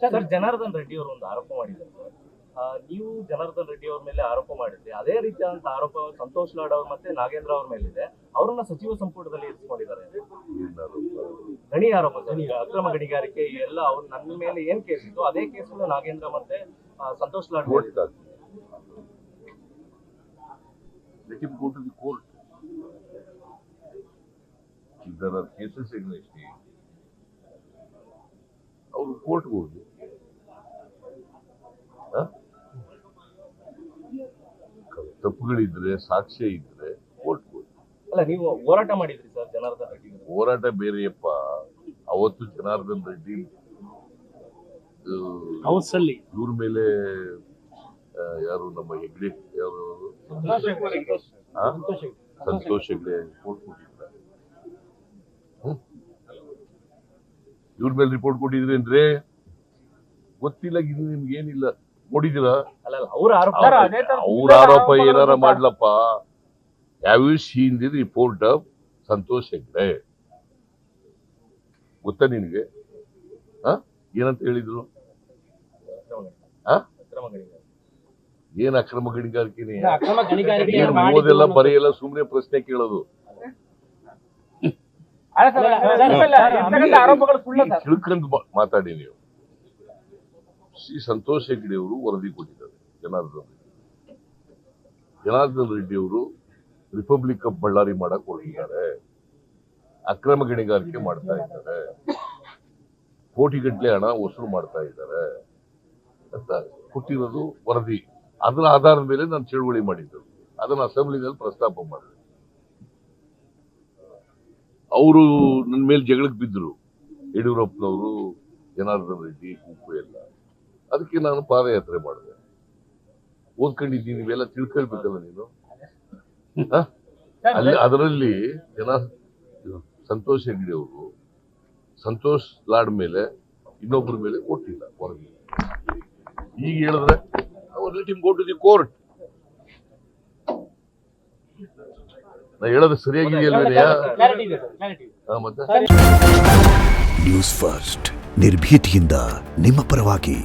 Sir Janardhan Reddy ಅವರು ಒಂದು ಆರೋಪ ಮಾಡಿದ್ದಾರೆ ಸರ್. ನೀವು ಜನಾರ್ದನ್ ರೆಡ್ಡಿ ಅವ್ರ ಮೇಲೆ ಆರೋಪ ಮಾಡಿದ್ರಿ, ಅದೇ ರೀತಿಯಾದಂತ ಆರೋಪ ಸಂತೋಷ್ ಲಾಡ್ ಅವ್ರ ಮತ್ತೆ ನಾಗೇಂದ್ರ ಅವ್ರ ಮೇಲಿದೆ. ಅವರನ್ನ ಸಚಿವ ಸಂಪುಟದಲ್ಲಿ ಇರಿಸಿಕೊಂಡಿದ್ದಾರೆ. ಗಣಿ ಆರೋಪ ಸರ್, ಅಕ್ರಮ ಗಣಿಗಾರಿಕೆ ಎಲ್ಲ ಅವ್ರು ನನ್ನ ಮೇಲೆ ಏನ್ ಕೇಸ್ ಇತ್ತು ಅದೇ ಕೇಸ್ ನಾಗೇಂದ್ರ ಮತ್ತೆ Santosh Lad Let him go to the court. If there are cases against him, ಅವರು ಕೋರ್ಟ್ಗೆ ಹೋಗಿ ತಪ್ಪುಗಳಿದ್ರೆ ಸಾಕ್ಷ್ಯ ಇದ್ರೆ ಕೋರ್ಟ್ಗೆ ಹೋಗಿ. ಅಲ್ಲ, ನೀವು ಹೋರಾಟ ಮಾಡಿದ್ರಿ ಸರ್ ಜನಾರ್ದನ್ ರೆಡ್ಡಿ. ಹೋರಾಟ ಬೇರೆಯಪ್ಪ. ಅವತ್ತು ಜನಾರ್ದನ್ ರೆಡ್ಡಿ ಇವ್ರ ಮೇಲೆ ಯಾರು ನಮ್ಮ ಹೆಗ್ಡೆ ಯಾರು ಸಂತೋಷ್ ಹೆಗ್ಡೆ ರಿಪೋರ್ಟ್ ಕೊಟ್ಟಿದ್ದಾರೆ. ಇವ್ರ ಮೇಲೆ ರಿಪೋರ್ಟ್ ಕೊಟ್ಟಿದ್ರೇನ್ರಿ ಗೊತ್ತಿಲ್ಲ. ಇದು ನಿಮ್ಗೆ ಏನಿಲ್ಲ ನೋಡಿದಿರಾ? ಅವ್ರ ಆರೋಪ ಏನಾರ ಮಾಡ್ಲಪ್ಪ. Have you seen the report of Santosh Hegde? ಗೊತ್ತಾ ನಿನ್ಗೆ? ಏನಂತ ಹೇಳಿದ್ರು? ಏನ್ ಅಕ್ರಮ ಗಣಿಗಾರಿಕೆ? ಓದೆಲ್ಲ ಬರೆಯಲ್ಲ, ಸುಮ್ನೆ ಪ್ರಶ್ನೆ ಕೇಳೋದು. ತಿಳ್ಕೊಂಡ್ ಮಾತಾಡಿ ನೀವು. ಶ್ರೀ ಸಂತೋಷ್ ಹೆಗ್ಡೆ ಅವರು ವರದಿ ಕೊಟ್ಟಿದ್ದಾರೆ. ಜನಾರ್ದನ್ ರೆಡ್ಡಿ ಅವರು ರಿಪಬ್ಲಿಕ್ ಆಫ್ ಬಳ್ಳಾರಿ ಮಾಡಕ್ ಹೊರಟಿದ್ದಾರೆ. ಅಕ್ರಮ ಗಣಿಗಾರಿಕೆ ಮಾಡ್ತಾ ಇದ್ದಾರೆ, ಕೋಟಿಗಟ್ಟಲೆ ಹಣ ವಸೂಲು ಮಾಡ್ತಾ ಇದ್ದಾರೆ ಅಂತ ಕೊಟ್ಟಿರೋದು ವರದಿ. ಅದರ ಆಧಾರದ ಮೇಲೆ ನಾನು ಚಳುವಳಿ ಮಾಡಿದ್ದು. ಅದನ್ನ ಅಸೆಂಬ್ಲಿನಲ್ಲಿ ಪ್ರಸ್ತಾಪ ಮಾಡಿದೆ. ಅವರು ನನ್ನ ಮೇಲೆ ಜಗಳಕ್ಕೆ ಬಿದ್ದರು, ಯಡಿಯೂರಪ್ಪನವರು, ಜನಾರ್ದನ್ ರೆಡ್ಡಿ, ಗುಂಪು ಎಲ್ಲ. ಅದಕ್ಕೆ ನಾನು ಪಾದಯಾತ್ರೆ ಮಾಡಿದೆ. ಓದ್ಕೊಂಡಿದ್ದೀನಿ, ನೀವೆಲ್ಲ ತಿಳ್ಕೊಳ್ಬೇಕಲ್ಲ ನೀನು. ಅಲ್ಲಿ ಅದರಲ್ಲಿ ಸಂತೋಷ್ ಹೆಗ್ಡೆ ಅವರು ಸಂತೋಷ್ ಲಾಡ್ ಮೇಲೆ ಇನ್ನೊಬ್ಬರ ಮೇಲೆ ಕೊಟ್ಟಿಲ್ಲ ವರದಿ. ಈಗ ಹೇಳಿದ್ರೆ let him go to the court. ನಾ ಹೇಳೋದು ಸರಿಯಾಗಿದೆಯಲ್ವೇನೆಯಾ? ಮತ್ತೆ ನ್ಯೂಸ್ ಫಸ್ಟ್ ನಿರ್ಭೀತಿಯಿಂದ ನಿಮ್ಮ ಪರವಾಗಿ.